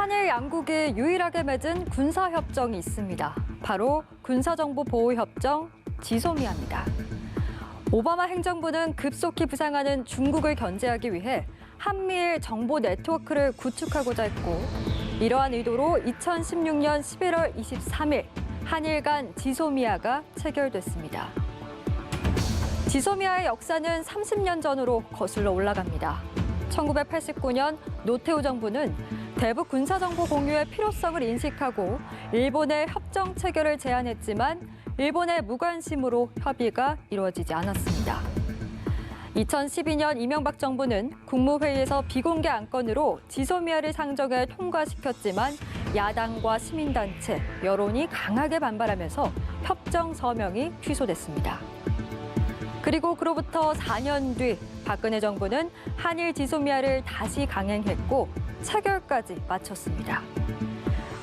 한일 양국이 유일하게 맺은 군사협정이 있습니다. 바로 군사정보보호협정 지소미아입니다. 오바마 행정부는 급속히 부상하는 중국을 견제하기 위해 한미일 정보 네트워크를 구축하고자 했고, 이러한 의도로 2016년 11월 23일 한일 간 지소미아가 체결됐습니다. 지소미아의 역사는 30년 전으로 거슬러 올라갑니다. 1989년 노태우 정부는 대북 군사정보 공유의 필요성을 인식하고 일본의 협정 체결을 제안했지만 일본의 무관심으로 협의가 이루어지지 않았습니다. 2012년 이명박 정부는 국무회의에서 비공개 안건으로 지소미아를 상정해 통과시켰지만 야당과 시민단체, 여론이 강하게 반발하면서 협정 서명이 취소됐습니다. 그리고 그로부터 4년 뒤 박근혜 정부는 한일 지소미아를 다시 강행했고 체결까지 마쳤습니다.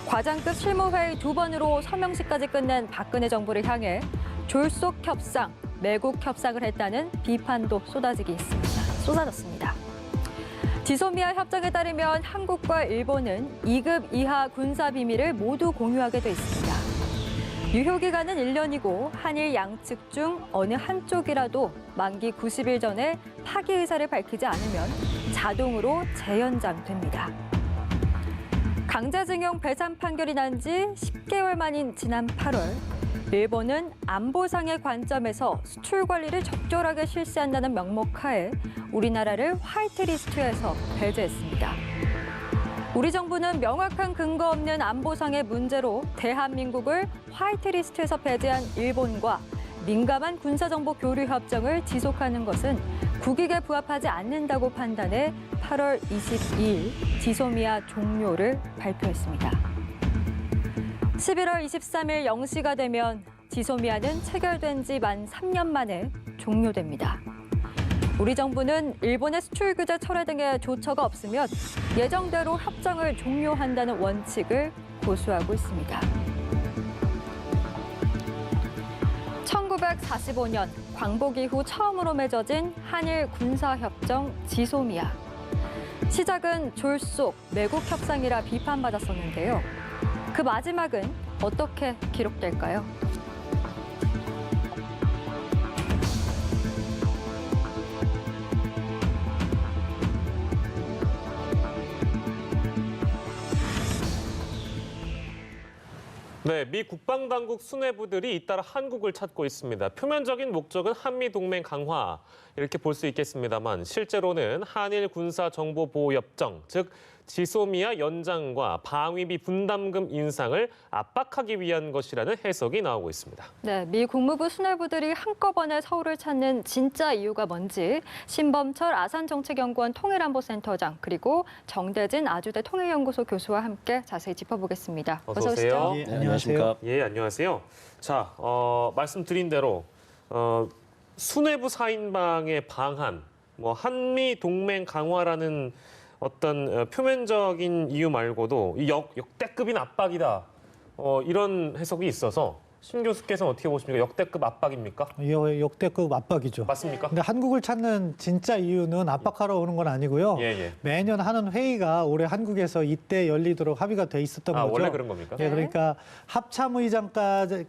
과장급 실무회의 2번으로 서명식까지 끝낸 박근혜 정부를 향해 졸속 협상, 매국 협상을 했다는 비판도 쏟아졌습니다. 지소미아 협정에 따르면 한국과 일본은 2급 이하 군사 비밀을 모두 공유하게 돼 있습니다. 유효기간은 1년이고 한일 양측 중 어느 한쪽이라도 만기 90일 전에 파기 의사를 밝히지 않으면 자동으로 재연장됩니다. 강제징용 배상 판결이 난 지 10개월 만인 지난 8월, 일본은 안보상의 관점에서 수출 관리를 적절하게 실시한다는 명목하에 우리나라를 화이트리스트에서 배제했습니다. 우리 정부는 명확한 근거 없는 안보상의 문제로 대한민국을 화이트리스트에서 배제한 일본과 민감한 군사정보 교류 협정을 지속하는 것은 국익에 부합하지 않는다고 판단해 8월 22일 지소미아 종료를 발표했습니다. 11월 23일 0시가 되면 지소미아는 체결된 지 만 3년 만에 종료됩니다. 우리 정부는 일본의 수출 규제 철회 등의 조처가 없으면 예정대로 협정을 종료한다는 원칙을 고수하고 있습니다. 1945년 광복 이후 처음으로 맺어진 한일 군사협정 지소미아. 시작은 졸속, 매국 협상이라 비판받았었는데요. 그 마지막은 어떻게 기록될까요? 네, 미 국방당국 수뇌부들이 잇따라 한국을 찾고 있습니다. 표면적인 목적은 한미 동맹 강화 이렇게 볼 수 있겠습니다만 실제로는 한일 군사정보보호협정, 즉 지소미아 연장과 방위비 분담금 인상을 압박하기 위한 것이라는 해석이 나오고 있습니다. 네, 미 국무부 수뇌부들이 한꺼번에 서울을 찾는 진짜 이유가 뭔지 신범철 아산정책연구원 통일안보센터장 그리고 정대진 아주대 통일연구소 교수와 함께 자세히 짚어보겠습니다. 어서 오세요. 예, 안녕하십니까. 예, 안녕하세요. 자, 말씀드린 대로 수뇌부 4인방의 방한, 한미 동맹 강화라는 어떤 표면적인 이유 말고도 이 역대급인 압박이다. 이런 해석이 있어서 신 교수께서는 어떻게 보십니까? 역대급 압박입니까? 역대급 압박이죠. 맞습니까? 근데 한국을 찾는 진짜 이유는 압박하러 오는 건 아니고요. 예. 매년 하는 회의가 올해 한국에서 이때 열리도록 합의가 돼 있었던 거죠. 원래 그런 겁니까? 예, 그러니까 합참의장까지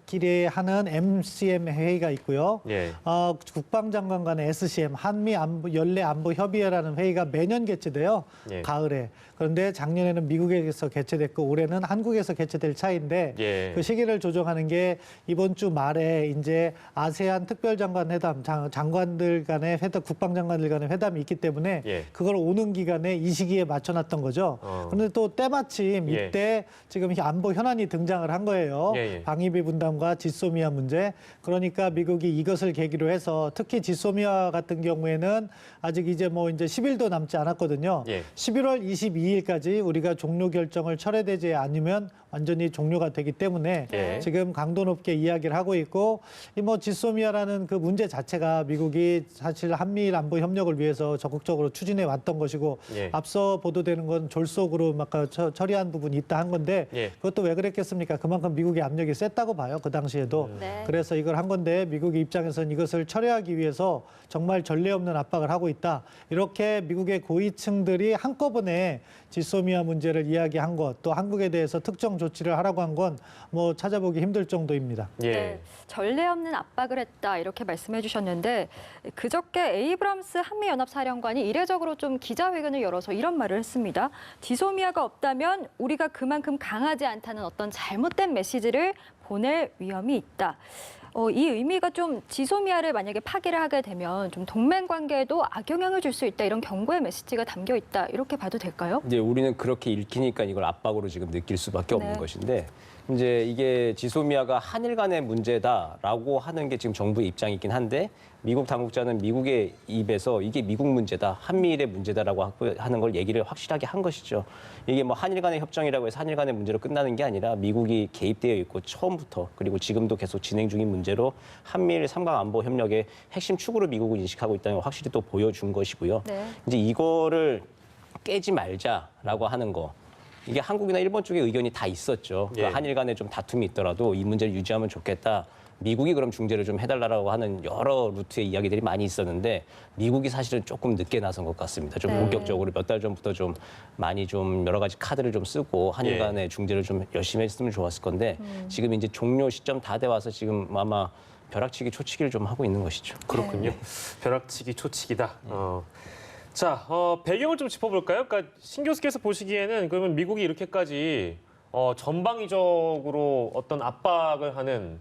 하는 MCM 회의가 있고요. 예. 국방장관 간의 SCM, 한미 연례 안보 협의회라는 회의가 매년 개최돼요. 예. 가을에. 그런데 작년에는 미국에서 개최됐고 올해는 한국에서 개최될 차이인데 예. 그 시기를 조정하는 게 이번 주 말에 이제 아세안 특별장관 회담, 장관들 간의 회담, 국방장관들 간의 회담이 있기 때문에 예. 그걸 오는 기간에 이 시기에 맞춰놨던 거죠. 그런데 또 때마침 예. 이때 지금 안보 현안이 등장을 한 거예요. 예. 방위비 분담과 지소미아 문제. 그러니까 미국이 이것을 계기로 해서 특히 지소미아 같은 경우에는 아직 이제 10일도 남지 않았거든요. 예. 11월 22일까지 우리가 종료 결정을 철회되지 않으면 완전히 종료가 되기 때문에 예. 지금 강도 높은 자유롭게 이야기를 하고 있고 이 뭐 지소미아라는 그 문제 자체가 미국이 사실 한미일 안보 협력을 위해서 적극적으로 추진해 왔던 것이고 예. 앞서 보도되는 건 졸속으로 막 처리한 부분이 있다 한 건데 예. 그것도 왜 그랬겠습니까? 그만큼 미국의 압력이 셌다고 봐요. 그 당시에도. 네. 그래서 이걸 한 건데 미국의 입장에서는 이것을 철회하기 위해서 정말 전례 없는 압박을 하고 있다. 이렇게 미국의 고위층들이 한꺼번에 지소미아 문제를 이야기한 것, 또 한국에 대해서 특정 조치를 하라고 한 건 뭐 찾아보기 힘들 정도입니다. 예. 네, 전례 없는 압박을 했다 이렇게 말씀해 주셨는데 그저께 에이브럼스 한미연합사령관이 이례적으로 좀 기자회견을 열어서 이런 말을 했습니다. 지소미아가 없다면 우리가 그만큼 강하지 않다는 어떤 잘못된 메시지를 보낼 위험이 있다. 이 의미가 좀 지소미아를 만약에 파기를 하게 되면 좀 동맹 관계에도 악영향을 줄 수 있다 이런 경고의 메시지가 담겨 있다 이렇게 봐도 될까요? 이제 우리는 그렇게 읽히니까 이걸 압박으로 지금 느낄 수밖에 없는 네. 것인데 이제 이게 지소미아가 한일 간의 문제다라고 하는 게 지금 정부의 입장이긴 한데 미국 당국자는 미국의 입에서 이게 미국 문제다, 한미일의 문제다라고 하는 걸 얘기를 확실하게 한 것이죠. 이게 뭐 한일 간의 협정이라고 해서 한일 간의 문제로 끝나는 게 아니라 미국이 개입되어 있고 처음부터 그리고 지금도 계속 진행 중인 문제로 한미일 3강 안보 협력의 핵심 축으로 미국을 인식하고 있다는 걸 확실히 또 보여준 것이고요. 네. 이제 이거를 깨지 말자라고 하는 거. 이게 한국이나 일본 쪽의 의견이 다 있었죠. 예. 그러니까 한일 간에 좀 다툼이 있더라도 이 문제를 유지하면 좋겠다. 미국이 그럼 중재를 좀 해달라고 하는 여러 루트의 이야기들이 많이 있었는데 미국이 사실은 조금 늦게 나선 것 같습니다. 좀 네. 본격적으로 몇 달 전부터 좀 많이 좀 여러 가지 카드를 좀 쓰고 한일 예. 간의 중재를 좀 열심히 했으면 좋았을 건데 지금 이제 종료 시점 다 돼 와서 지금 아마 벼락치기 초치기를 좀 하고 있는 것이죠. 그렇군요. 벼락치기 초치기다. 자, 배경을 좀 짚어볼까요? 그러니까 신 교수께서 보시기에는 그러면 미국이 이렇게까지 전방위적으로 어떤 압박을 하는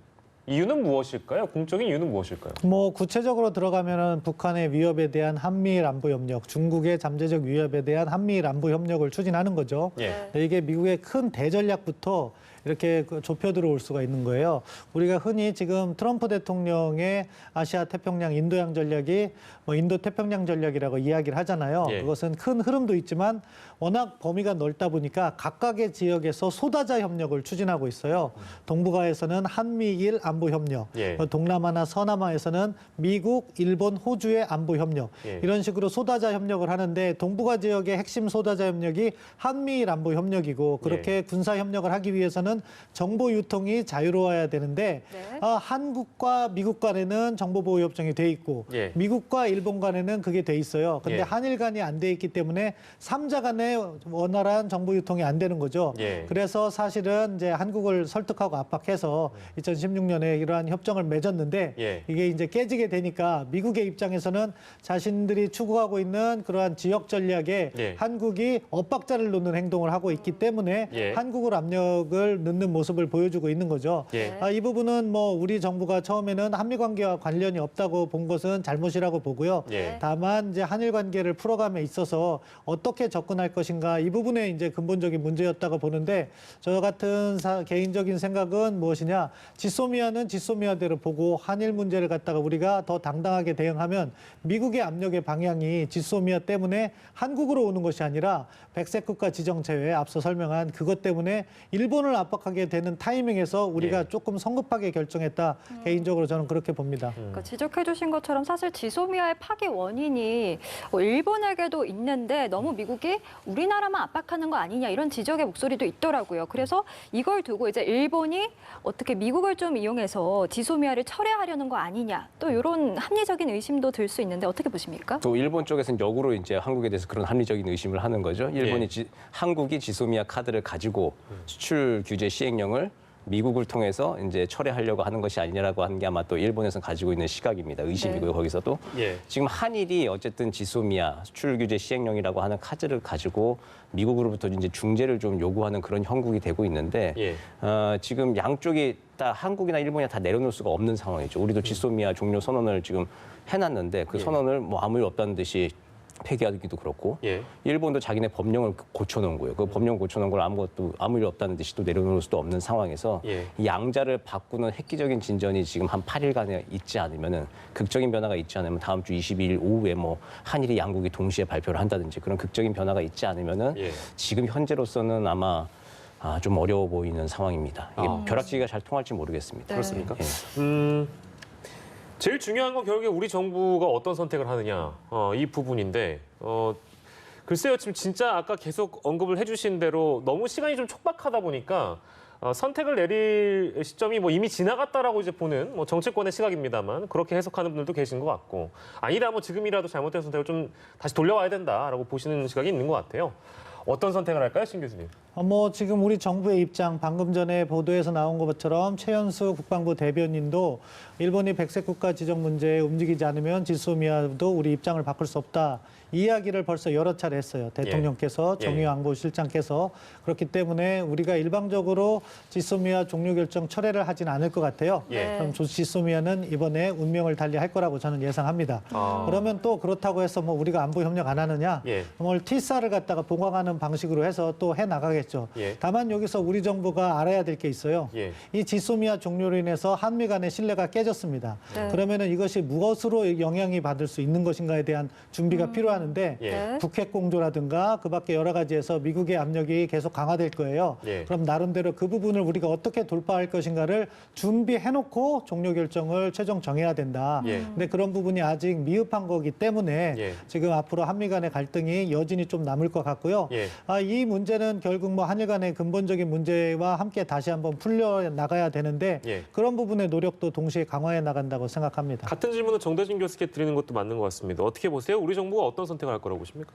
이유는 무엇일까요? 공적인 이유는 무엇일까요? 뭐 구체적으로 들어가면은 북한의 위협에 대한 한미일 안보 협력, 중국의 잠재적 위협에 대한 한미일 안보 협력을 추진하는 거죠. 예. 이게 미국의 큰 대전략부터 이렇게 좁혀 들어올 수가 있는 거예요. 우리가 흔히 지금 트럼프 대통령의 아시아 태평양 인도양 전략이 뭐 인도 태평양 전략이라고 이야기를 하잖아요. 예. 그것은 큰 흐름도 있지만 워낙 범위가 넓다 보니까 각각의 지역에서 소다자 협력을 추진하고 있어요. 동북아에서는 한미일 안보 협력, 예. 동남아나 서남아에서는 미국, 일본, 호주의 안보 협력 예. 이런 식으로 소다자 협력을 하는데 동북아 지역의 핵심 소다자 협력이 한미일 안보 협력이고 그렇게 군사 협력을 하기 위해서는 정보 유통이 자유로워야 되는데 네. 한국과 미국 간에는 정보보호협정이 돼 있고 예. 미국과 일본 간에는 그게 돼 있어요. 근데 예. 한일 간이 안 돼 있기 때문에 삼자 간에 원활한 정보 유통이 안 되는 거죠. 예. 그래서 사실은 이제 한국을 설득하고 압박해서 2016년에 이러한 협정을 맺었는데 예. 이게 이제 깨지게 되니까 미국의 입장에서는 자신들이 추구하고 있는 그러한 지역 전략에 예. 한국이 엇박자를 놓는 행동을 하고 있기 때문에 예. 한국을 압력을 넣는 모습을 보여주고 있는 거죠. 예. 이 부분은 뭐 우리 정부가 처음에는 한미 관계와 관련이 없다고 본 것은 잘못이라고 보고요. 예. 다만 이제 한일 관계를 풀어감에 있어서 어떻게 접근할 것인가 이 부분에 이제 근본적인 문제였다고 보는데 저 같은 개인적인 생각은 무엇이냐? 지소미아는 지소미아대로 보고 한일 문제를 갖다가 우리가 더 당당하게 대응하면 미국의 압력의 방향이 지소미아 때문에 한국으로 오는 것이 아니라 백색 국가 지정 체외에 앞서 설명한 그것 때문에 일본을 압박하게 되는 타이밍에서 우리가 예. 조금 성급하게 결정했다. 개인적으로 저는 그렇게 봅니다. 그러니까 지적해 주신 것처럼 사실 지소미아의 파기 원인이 일본에게도 있는데 너무 미국이 우리나라만 압박하는 거 아니냐 이런 지적의 목소리도 있더라고요. 그래서 이걸 두고 이제 일본이 어떻게 미국을 좀 이용해서 지소미아를 철회하려는 거 아니냐 또 이런 합리적인 의심도 들 수 있는데 어떻게 보십니까? 또 일본 쪽에서는 역으로 이제 한국에 대해서 그런 합리적인 의심을 하는 거죠. 일본이 한국이 지소미아 카드를 가지고 수출 규제 시행령을 미국을 통해서 이제 철회하려고 하는 것이 아니냐라고 하는 게 아마 또 일본에서 가지고 있는 시각입니다. 의심이고요. 네. 거기서도 예. 지금 한일이 어쨌든 지소미아 수출 규제 시행령이라고 하는 카드를 가지고 미국으로부터 이제 중재를 좀 요구하는 그런 형국이 되고 있는데 예. 지금 양쪽이 다 한국이나 일본이 다 내려놓을 수가 없는 상황이죠. 우리도 지소미아 종료 선언을 지금 해놨는데 그 선언을 뭐 아무 일 없다는 듯이 폐기하기도 그렇고 예. 일본도 자기네 법령을 고쳐놓은 거예요. 그 법령 고쳐놓은 걸 아무 일 없다는 듯이 또 내려놓을 수도 없는 상황에서 예. 이 양자를 바꾸는 획기적인 진전이 지금 한 8일간에 있지 않으면은 극적인 변화가 있지 않으면 다음 주 22일 오후에 뭐 한일이 양국이 동시에 발표를 한다든지 그런 극적인 변화가 있지 않으면은 예. 지금 현재로서는 아마 좀 어려워 보이는 상황입니다. 이게 아. 벼락치기가 잘 통할지 모르겠습니다. 네. 그렇습니까? 예. 제일 중요한 건 결국에 우리 정부가 어떤 선택을 하느냐 이 부분인데 글쎄요 지금 진짜 아까 계속 언급을 해주신 대로 너무 시간이 좀 촉박하다 보니까 선택을 내릴 시점이 뭐 이미 지나갔다라고 이제 보는 뭐 정치권의 시각입니다만 그렇게 해석하는 분들도 계신 것 같고 아니다 뭐 지금이라도 잘못된 선택을 좀 다시 돌려와야 된다라고 보시는 시각이 있는 것 같아요. 어떤 선택을 할까요, 신 교수님? 뭐 지금 우리 정부의 입장 방금 전에 보도에서 나온 것처럼 최연수 국방부 대변인도 일본이 백색 국가 지정 문제에 움직이지 않으면 지소미아도 우리 입장을 바꿀 수 없다. 이 이야기를 벌써 여러 차례 했어요. 대통령께서 예. 정의왕 실장께서 그렇기 때문에 우리가 일방적으로 지소미아 종료 결정 철회를 하진 않을 것 같아요. 예. 그럼 지소미아는 이번에 운명을 달리할 거라고 저는 예상합니다. 그러면 또 그렇다고 해서 뭐 우리가 안보 협력 안 하느냐? 예. 뭘 T사를 갖다가 보강하는 방식으로 해서 또 해 나가겠죠. 예. 다만 여기서 우리 정부가 알아야 될 게 있어요. 예. 이 지소미아 종료로 인해서 한미 간의 신뢰가 깨졌습니다. 네. 그러면은 이것이 무엇으로 영향이 받을 수 있는 것인가에 대한 준비가 필요하는데 예. 네. 북핵 공조라든가 그밖에 여러 가지에서 미국의 압력이 계속 강화될 거예요. 예. 그럼 나름대로 그 부분을 우리가 어떻게 돌파할 것인가를 준비해놓고 종료 결정을 최종 정해야 된다. 예. 근데 그런 부분이 아직 미흡한 거기 때문에 예. 지금 앞으로 한미 간의 갈등이 여진이 좀 남을 것 같고요. 예. 이 문제는 결국 뭐 한일 간의 근본적인 문제와 함께 다시 한번 풀려 나가야 되는데 예. 그런 부분의 노력도 동시에 강화해 나간다고 생각합니다. 같은 질문을 정대진 교수께 드리는 것도 맞는 것 같습니다. 어떻게 보세요? 우리 정부가 어떤 선택을 할 거라고 보십니까?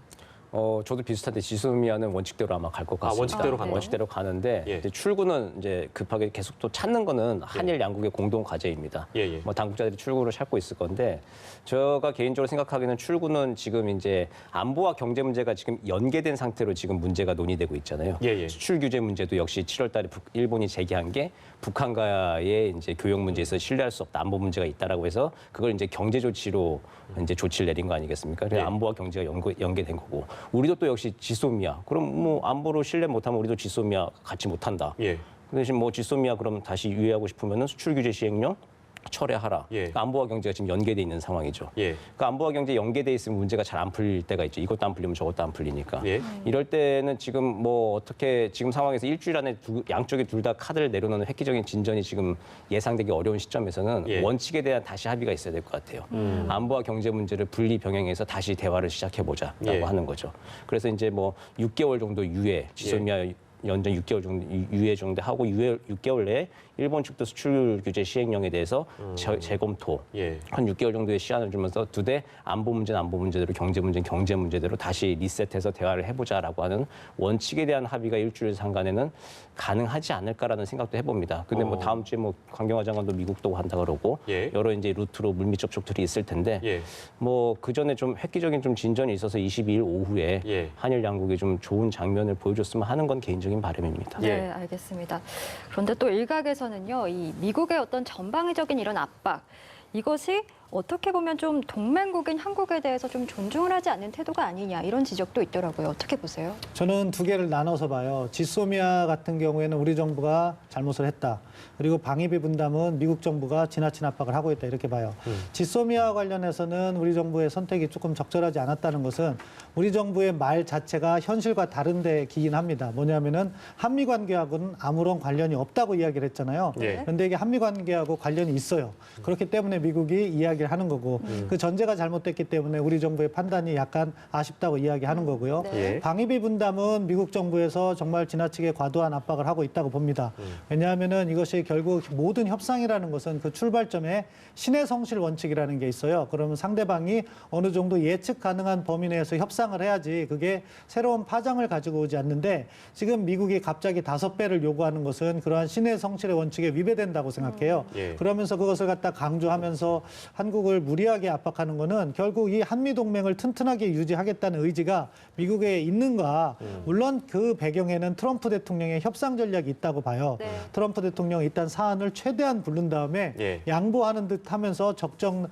저도 비슷한데 지소미아는 원칙대로 아마 갈 것 같습니다. 원칙대로 가는 원칙대로 가는데 예. 이제 출구는 이제 급하게 계속 또 찾는 거는 한일 양국의 공동 과제입니다. 예, 예. 뭐 당국자들이 출구를 찾고 있을 건데 제가 개인적으로 생각하기에는 출구는 지금 이제 안보와 경제 문제가 지금 연계된 상태로 지금 문제가 논의되고 있잖아요. 예, 예. 수출 규제 문제도 역시 7월달에 일본이 제기한 게 북한과의 이제 교역 문제에서 신뢰할 수 없다, 안보 문제가 있다라고 해서 그걸 이제 경제 조치로 이제 조치를 내린 거 아니겠습니까? 그래서 네. 안보와 경제가 연계된 거고 우리도 또 역시 지소미아. 그럼 뭐 안보로 신뢰 못하면 우리도 지소미아 같이 못한다. 예. 그 대신 뭐 지소미아 그럼 다시 유예하고 싶으면은 수출 규제 시행령 철회하라. 예. 그러니까 안보와 경제가 지금 연계돼 있는 상황이죠. 예. 그러니까 안보와 경제 연계돼 있으면 문제가 잘 안 풀릴 때가 있죠. 이것도 안 풀리면 저것도 안 풀리니까. 예. 이럴 때는 지금 뭐 어떻게 지금 상황에서 일주일 안에 양쪽이 둘 다 카드를 내려놓는 획기적인 진전이 지금 예상되기 어려운 시점에서는 예. 원칙에 대한 다시 합의가 있어야 될 것 같아요. 안보와 경제 문제를 분리 병행해서 다시 대화를 시작해보자라고 예. 하는 거죠. 그래서 이제 뭐 6개월 정도 유예, 지소미아 연전 6개월 정도 유예 정도 하고 6개월 내에 일본 측도 수출 규제 시행령에 대해서 재검토 예. 한 6개월 정도의 시간을 주면서 두 대 안보 문제는 안보 문제대로 경제 문제는 경제 문제대로 다시 리셋해서 대화를 해보자라고 하는 원칙에 대한 합의가 일주일 상간에는 가능하지 않을까라는 생각도 해봅니다. 근데 뭐 다음 주에 뭐 강경화 장관도 미국도 한다 그러고 예. 여러 이제 루트로 물밑 접촉들이 있을 텐데 예. 뭐 그 전에 좀 획기적인 좀 진전이 있어서 22일 오후에 예. 한일 양국이 좀 좋은 장면을 보여줬으면 하는 건 개인적인 바람입니다. 네, 예. 알겠습니다. 그런데 또 일각에서는요, 이 미국의 어떤 전방위적인 이런 압박, 이것이 어떻게 보면 좀 동맹국인 한국에 대해서 좀 존중을 하지 않는 태도가 아니냐 이런 지적도 있더라고요. 어떻게 보세요? 저는 두 개를 나눠서 봐요. 지소미아 같은 경우에는 우리 정부가 잘못을 했다. 그리고 방위비 분담은 미국 정부가 지나친 압박을 하고 있다 이렇게 봐요. 지소미아 관련해서는 우리 정부의 선택이 조금 적절하지 않았다는 것은 우리 정부의 말 자체가 현실과 다른 데 기인 합니다. 뭐냐면은 한미 관계하고는 아무런 관련이 없다고 이야기를 했잖아요. 예. 그런데 이게 한미 관계하고 관련이 있어요. 그렇기 때문에 미국이 이야기를 하는 거고 그 전제가 잘못됐기 때문에 우리 정부의 판단이 약간 아쉽다고 이야기하는 거고요. 네. 예. 방위비 분담은 미국 정부에서 정말 지나치게 과도한 압박을 하고 있다고 봅니다. 왜냐하면은 이것이 결국 모든 협상이라는 것은 그 출발점에 신의 성실 원칙이라는 게 있어요. 그러면 상대방이 어느 정도 예측 가능한 범위 내에서 협상을 해야지 그게 새로운 파장을 가지고 오지 않는데 지금 미국이 갑자기 5배를 요구하는 것은 그러한 신의 성실의 원칙에 위배된다고 생각해요. 예. 그러면서 그것을 갖다 강조하면서 한국을 무리하게 압박하는 거는 결국 이 한미 동맹을 튼튼하게 유지하겠다는 의지가 미국에 있는가? 물론 그 배경에는 트럼프 대통령의 협상 전략이 있다고 봐요. 네. 트럼프 대통령 일단 사안을 최대한 부른 다음에 예. 양보하는 듯 하면서 적정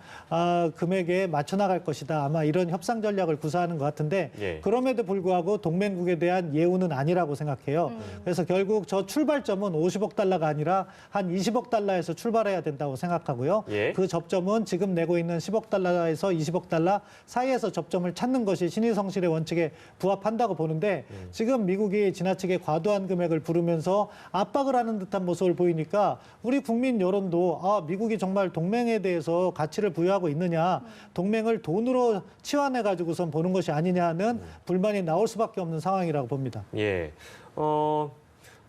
금액에 맞춰 나갈 것이다. 아마 이런 협상 전략을 구사하는 것 같은데 예. 그럼에도 불구하고 동맹국에 대한 예우는 아니라고 생각해요. 그래서 결국 저 출발점은 50억 달러가 아니라 한 20억 달러에서 출발해야 된다고 생각하고요. 예. 그 접점은 지금 지금 내고 있는 10억 달러에서 20억 달러 사이에서 접점을 찾는 것이 신의성실의 원칙에 부합한다고 보는데 지금 미국이 지나치게 과도한 금액을 부르면서 압박을 하는 듯한 모습을 보이니까 우리 국민 여론도 미국이 정말 동맹에 대해서 가치를 부여하고 있느냐, 동맹을 돈으로 치환해 가지고선 보는 것이 아니냐는 불만이 나올 수밖에 없는 상황이라고 봅니다. 예.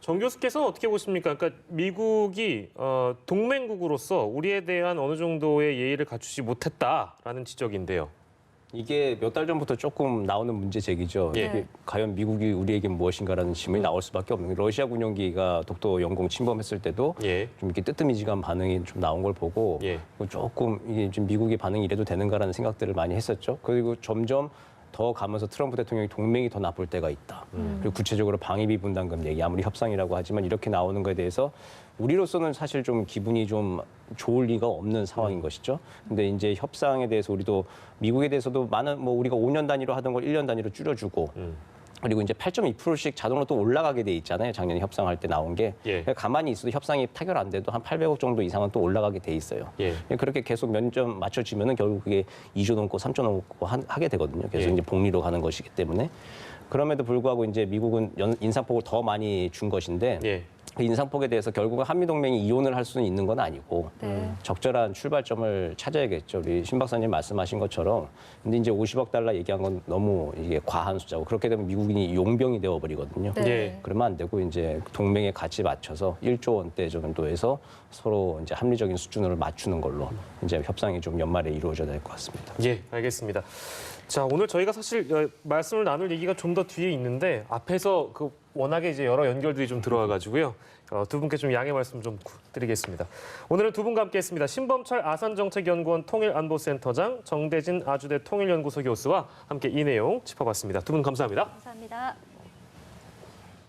정 교수께서는 어떻게 보십니까? 그러니까 미국이 동맹국으로서 우리에 대한 어느 정도의 예의를 갖추지 못했다라는 지적인데요. 이게 몇 달 전부터 조금 나오는 문제 제기죠. 예. 이게 과연 미국이 우리에게 무엇인가라는 질문이 나올 수밖에 없는 게 러시아 군용기가 독도 영공 침범했을 때도 예. 좀 이렇게 뜨뜨미지근한 반응이 좀 나온 걸 보고 예. 조금 이게 좀 미국의 반응이 이래도 되는가라는 생각들을 많이 했었죠. 그리고 점점 더 가면서 트럼프 대통령이 동맹이 더 나쁠 때가 있다. 그리고 구체적으로 방위비 분담금 얘기, 아무리 협상이라고 하지만 이렇게 나오는 거에 대해서 우리로서는 사실 좀 기분이 좀 좋을 리가 없는 상황인 것이죠. 근데 이제 협상에 대해서 우리도 미국에 대해서도 많은 우리가 5년 단위로 하던 걸 1년 단위로 줄여주고 그리고 이제 8.2%씩 자동으로 또 올라가게 돼 있잖아요. 작년에 협상할 때 나온 게. 예. 가만히 있어도 협상이 타결 안 돼도 한 800억 정도 이상은 또 올라가게 돼 있어요. 예. 그렇게 계속 몇 점 맞춰지면은 결국 그게 2조 넘고 3조 넘고 하게 되거든요. 그래서 예. 이제 복리로 가는 것이기 때문에. 그럼에도 불구하고 이제 미국은 인상폭을 더 많이 준 것인데 예. 그 인상폭에 대해서 결국은 한미동맹이 이혼을 할 수는 있는 건 아니고 네. 적절한 출발점을 찾아야겠죠. 우리 신 박사님 말씀하신 것처럼. 근데 이제 50억 달러 얘기한 건 너무 이게 과한 숫자고 그렇게 되면 미국이 용병이 되어버리거든요. 네. 예. 그러면 안 되고 이제 동맹에 같이 맞춰서 1조 원대 정도에서 서로 이제 합리적인 수준을 맞추는 걸로 이제 협상이 좀 연말에 이루어져야 될 것 같습니다. 예, 알겠습니다. 자, 오늘 저희가 사실 말씀을 나눌 얘기가 좀 더 뒤에 있는데 앞에서 워낙에 이제 여러 연결들이 좀 들어와가지고요. 두 분께 좀 양해 말씀 좀 드리겠습니다. 오늘은 두 분과 함께했습니다. 신범철 아산정책연구원 통일안보센터장, 정대진 아주대 통일연구소 교수와 함께 이 내용 짚어봤습니다. 두 분 감사합니다. 감사합니다.